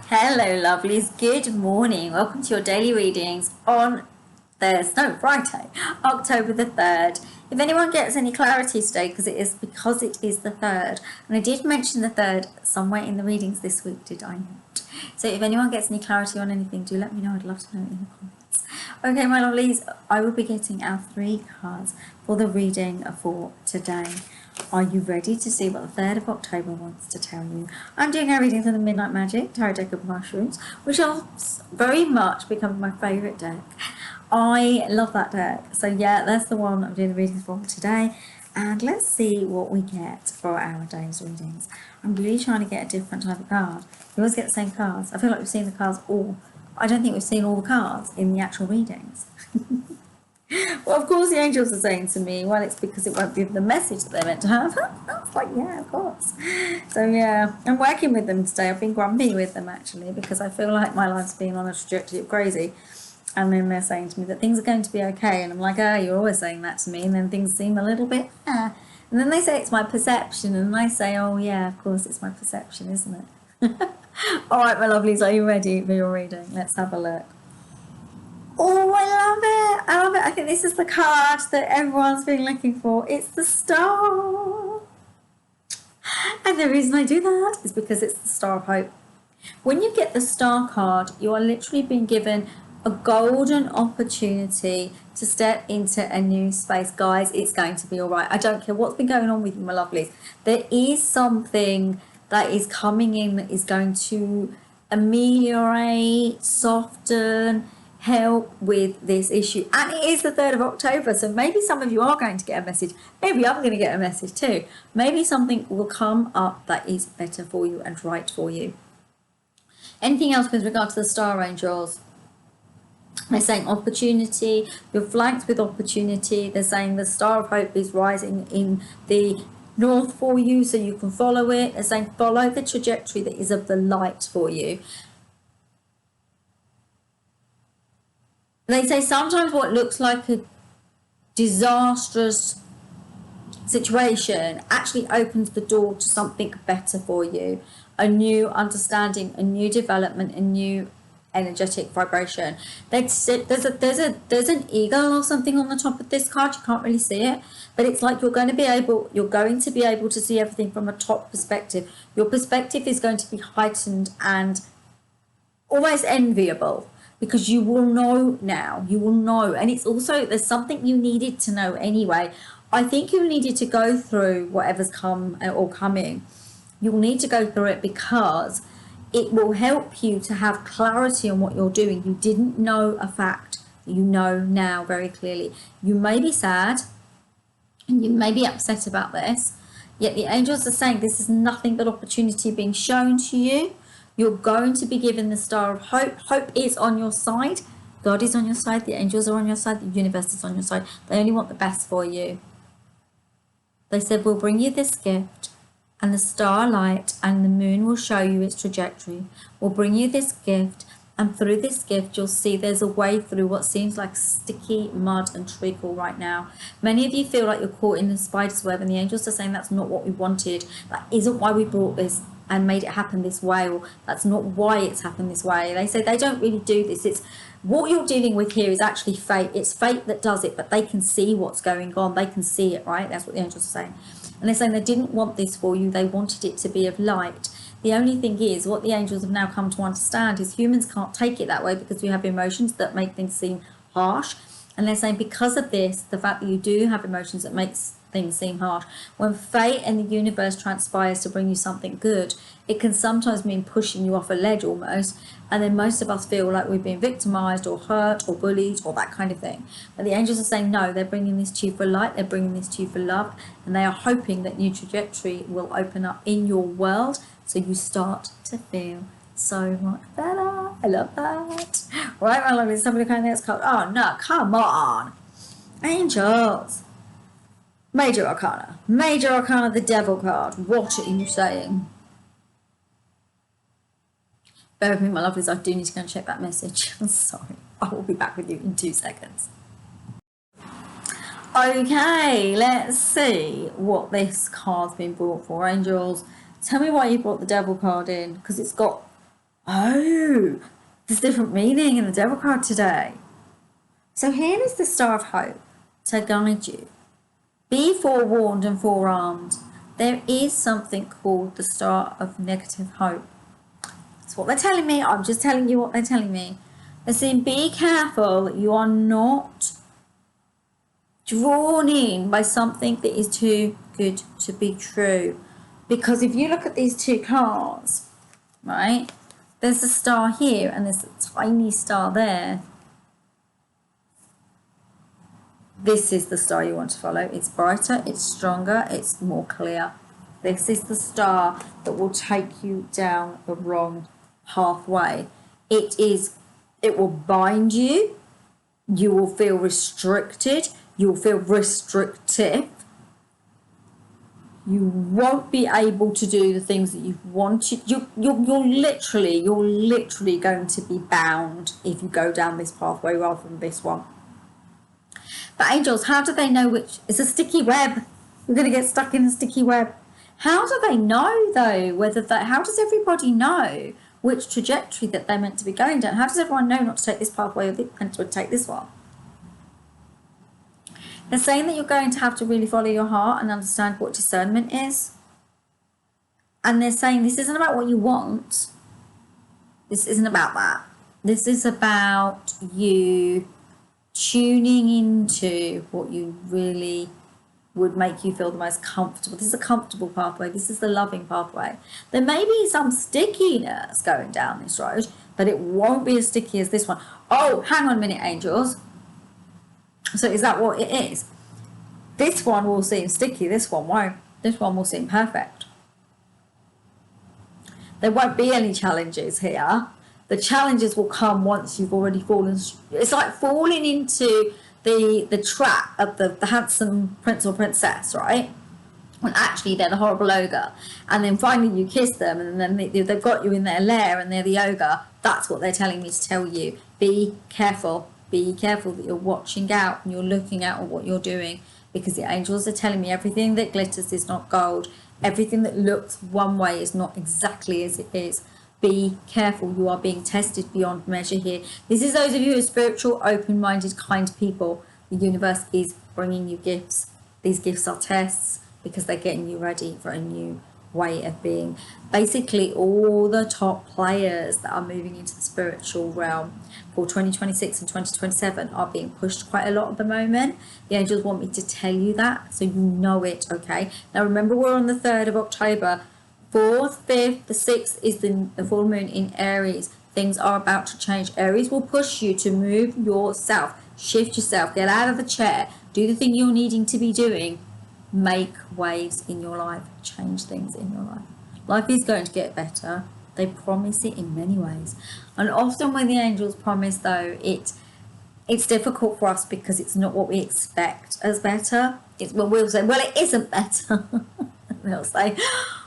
Hello, lovelies. Good morning. Welcome to your daily readings on Friday, October the 3rd. If anyone gets any clarity today, because it is the 3rd, and I did mention the 3rd somewhere in the readings this week, did I not? So if anyone gets any clarity on anything, do let me know. I'd love to know in the comments. Okay, my lovelies, I will be getting our 3 cards for the reading for today. Are you ready to see what the 3rd of October wants to tell you? I'm doing our reading for the Midnight Magic Tarot deck of mushrooms, which has very much become my favourite deck. I love that deck. So yeah, that's the one I'm doing the readings for today. And let's see what we get for our day's readings. I'm really trying to get a different type of card. We always get the same cards. I feel like we've seen the cards all. I don't think we've seen all the cards in the actual readings. Well, of course, the angels are saying to me, well, it's because it won't give the message that they're meant to have. I was like, yeah, of course. So, yeah, I'm working with them today. I've been grumpy with them, actually, because I feel like my life's been on a trajectory of crazy. And then they're saying to me that things are going to be okay. And I'm like, you're always saying that to me. And then things seem a little bit, And then they say it's my perception. And I say, oh, yeah, of course, it's my perception, isn't it? All right, my lovelies, are you ready for your reading? Let's have a look. Oh, I love it. I love it. I think this is the card that everyone's been looking for. It's the Star. And the reason I do that is because it's the Star of Hope. When you get the Star card, you are literally being given a golden opportunity to step into a new space. Guys, it's going to be all right. I don't care what's been going on with you, my lovelies. There is something that is coming in that is going to ameliorate, soften, help with this issue. And it is the 3rd of October, so maybe some of you are going to get a message. Maybe I'm going to get a message too. Maybe something will come up that is better for you and right for you. Anything else with regard to the Star Angels? They're saying opportunity. You're flanked with opportunity. They're saying the Star of Hope is rising in the north for you, so you can follow it. They're saying follow the trajectory that is of the light for you. They say sometimes what looks like a disastrous situation actually opens the door to something better for you. A new understanding, a new development, a new energetic vibration. There's an eagle or something on the top of this card. You can't really see it, but it's like you're going to be able to see everything from a top perspective. Your perspective is going to be heightened and almost enviable, because you will know now. You will know. And it's also, there's something you needed to know anyway. I think you needed to go through whatever's come or coming. You'll need to go through it because it will help you to have clarity on what you're doing. You didn't know a fact. You know now very clearly. You may be sad and you may be upset about this, yet the angels are saying this is nothing but opportunity being shown to you. You're going to be given the Star of Hope. Hope is on your side. God is on your side. The angels are on your side. The universe is on your side. They only want the best for you. They said, we'll bring you this gift, and the starlight and the moon will show you its trajectory. We'll bring you this gift, and through this gift, you'll see there's a way through what seems like sticky mud and treacle right now. Many of you feel like you're caught in the spider's web, and the angels are saying that's not what we wanted. That isn't why we brought this and made it happen this way, or that's not why it's happened this way. They say they don't really do this. It's what you're dealing with here is actually fate. It's fate that does it, but they can see what's going on. They can see it, right? That's what the angels are saying. And they're saying they didn't want this for you. They wanted it to be of light. The only thing is, what the angels have now come to understand is humans can't take it that way because we have emotions that make things seem harsh. And they're saying because of this, the fact that you do have emotions that makes things seem harsh, when fate and the universe transpires to bring you something good, it can sometimes mean pushing you off a ledge almost. And then most of us feel like we've been victimized or hurt or bullied or that kind of thing. But the angels are saying no, they're bringing this to you for light, they're bringing this to you for love, and they are hoping that new trajectory will open up in your world so you start to feel so much better. I love that. Right, my lovely, somebody kind of next card. Oh no, come on. Angels. Major Arcana, the Devil card. What are you saying? Bear with me, my lovelies. I do need to go and check that message. I'm sorry. I will be back with you in 2 seconds. Okay, let's see what this card's been brought for. Angels, tell me why you brought the Devil card in, because it's got Oh, there's different meaning in the Devil card today. So here is the Star of Hope to guide you. Be forewarned and forearmed. There is something called the Star of Negative Hope. That's what they're telling me. I'm just telling you what they're telling me. They're saying be careful that you are not drawn in by something that is too good to be true. Because if you look at these two cards, right, there's a star here and there's a tiny star there. This is the star you want to follow. It's brighter, it's stronger, it's more clear. This is the star that will take you down the wrong pathway. It will bind you. You will feel restricted. You will feel restrictive. You won't be able to do the things that you've wanted. You're literally going to be bound if you go down this pathway rather than this one. But angels, how do they know which? It's a sticky web. You're going to get stuck in a sticky web. How do they know, though, how does everybody know which trajectory that they're meant to be going down? How does everyone know not to take this pathway and to take this one? They're saying that you're going to have to really follow your heart and understand what discernment is. And they're saying this isn't about what you want. This isn't about that. This is about you tuning into what you really would make you feel the most comfortable. This is a comfortable pathway. This is the loving pathway. There may be some stickiness going down this road, but it won't be as sticky as this one. Oh, hang on a minute, angels. So is that what it is? This one will seem sticky. This one won't. This one will seem perfect. There won't be any challenges here. The challenges will come once you've already fallen. It's like falling into the trap of the handsome prince or princess, right? When actually they're the horrible ogre. And then finally you kiss them and then they've got you in their lair and they're the ogre. That's what they're telling me to tell you. Be careful. Be careful that you're watching out and you're looking out at what you're doing, because the angels are telling me everything that glitters is not gold. Everything that looks one way is not exactly as it is. Be careful. You are being tested beyond measure here. This is those of you who are spiritual, open-minded, kind people. The universe is bringing you gifts. These gifts are tests because they're getting you ready for a new way of being. Basically, all the top players that are moving into the spiritual realm for 2026 and 2027 are being pushed quite a lot at the moment. The angels want me to tell you that so you know it, okay? Now remember, we're on the 3rd of October. 4th, 5th, the 6th is the full moon in Aries. Things are about to change. Aries will push you to move yourself, shift yourself, get out of the chair, do the thing you're needing to be doing, make waves in your life, change things in your life. Life is going to get better. They promise it in many ways. And often when the angels promise, though, it's difficult for us because it's not what we expect as better. We'll say, well, it isn't better. They'll say,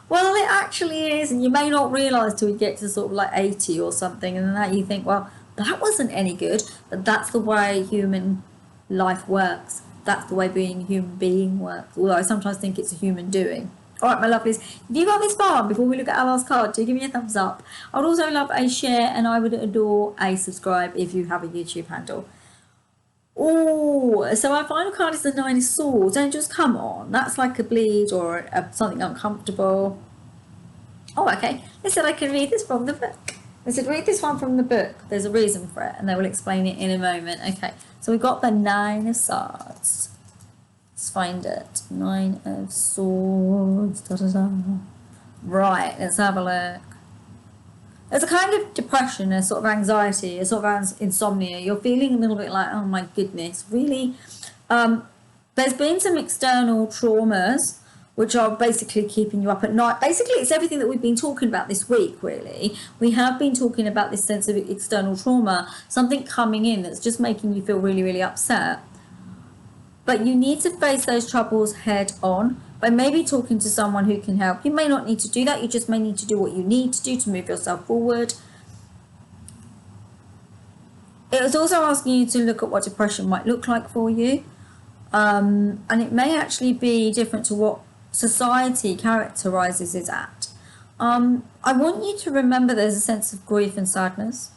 well, it actually is, and you may not realise till you get to sort of like 80 or something, and then that you think, well, that wasn't any good. But that's the way human life works. That's the way being a human being works. Although I sometimes think it's a human doing. All right, my lovelies, if you got this far before we look at our last card, do give me a thumbs up. I would also love a share, and I would adore a subscribe if you have a YouTube handle. Oh, so our final card is the 9 of Swords. Don't just come on. That's like a bleed or something uncomfortable. Oh, okay. They said I can read this from the book. They said read this one from the book. There's a reason for it, and they will explain it in a moment. Okay, so we've got the 9 of Swords. Let's find it. 9 of Swords. Da, da, da. Right, let's have a look. There's a kind of depression, a sort of anxiety, a sort of insomnia. You're feeling a little bit like, oh my goodness, really? There's been some external traumas which are basically keeping you up at night. Basically, it's everything that we've been talking about this week, really. We have been talking about this sense of external trauma, something coming in that's just making you feel really, really upset. But you need to face those troubles head on by maybe talking to someone who can help. You may not need to do that. You just may need to do what you need to do to move yourself forward. It was also asking you to look at what depression might look like for you. And it may actually be different to what society characterizes it at. I want you to remember there's a sense of grief and sadness.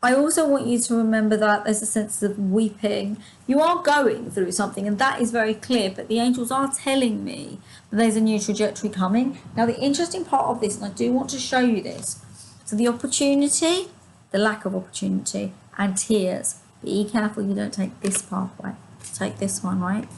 I also want you to remember that there's a sense of weeping. You are going through something, and that is very clear, but the angels are telling me that there's a new trajectory coming. Now, the interesting part of this, and I do want to show you this, so the opportunity, the lack of opportunity, and tears. Be careful you don't take this pathway. Take this one, right?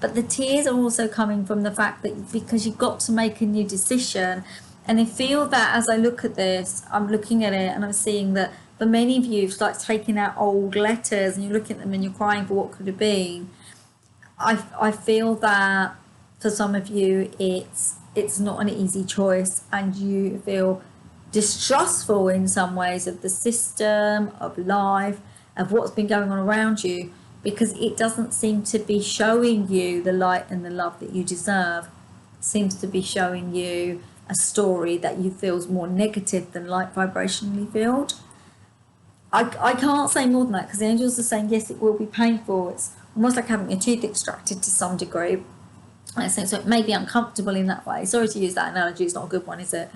But the tears are also coming from the fact that because you've got to make a new decision. And I feel that as I look at this, I'm looking at it and I'm seeing that for many of you, it's like taking out old letters and you look at them and you're crying for what could have been. I feel that for some of you, it's not an easy choice, and you feel distrustful in some ways of the system, of life, of what's been going on around you, because it doesn't seem to be showing you the light and the love that you deserve. It seems to be showing you a story that you feel is more negative than light vibrationally filled. I can't say more than that, because the angels are saying, yes, it will be painful. It's almost like having a tooth extracted to some degree. I think so. It may be uncomfortable in that way. Sorry to use that analogy. It's not a good one, is it?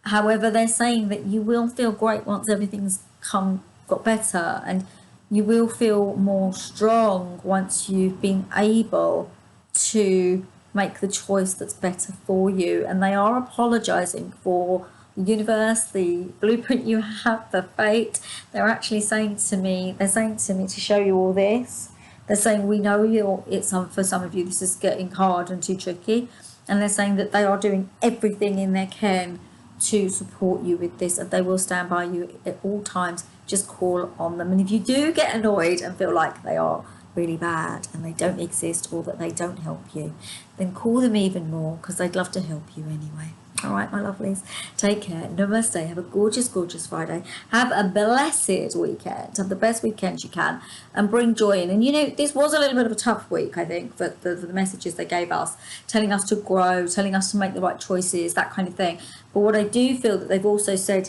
However, they're saying that you will feel great once everything's got better, and you will feel more strong once you've been able to make the choice that's better for you. And they are apologizing for the universe, the blueprint you have, the fate. They're actually saying to me, to show you all this. They're saying, we know for some of you, this is getting hard and too tricky. And they're saying that they are doing everything in their can to support you with this, and they will stand by you at all times. Just call on them. And if you do get annoyed and feel like they are really bad and they don't exist, or that they don't help you, then call them even more, because they'd love to help you anyway. All right, my lovelies, take care. Namaste. Have a gorgeous, gorgeous Friday. Have a blessed weekend. Have the best weekend you can, and bring joy in. And you know, this was a little bit of a tough week, I think, for the messages they gave us, telling us to grow, telling us to make the right choices, that kind of thing. But what I do feel that they've also said,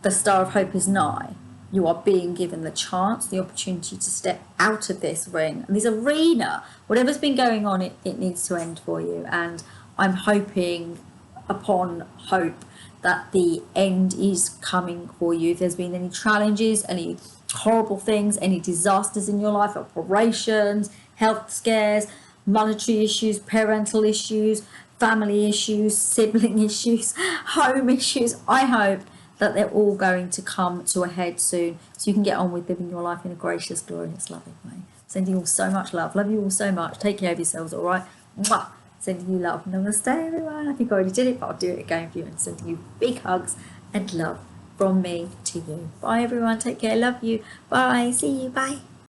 the star of hope is nigh. You are being given the chance, the opportunity to step out of this ring, and this arena. Whatever's been going on, it needs to end for you. And I'm hoping upon hope that the end is coming for you. If there's been any challenges, any horrible things, any disasters in your life, operations, health scares, monetary issues, parental issues, family issues, sibling issues, home issues, I hope that they're all going to come to a head soon, so you can get on with living your life in a gracious, glorious, loving way. Sending you all so much love. Love you all so much. Take care of yourselves, all right? Mwah! Sending you love. Namaste, everyone. I think I already did it, but I'll do it again for you. And sending you big hugs and love from me to you. Bye, everyone. Take care. Love you. Bye. See you. Bye.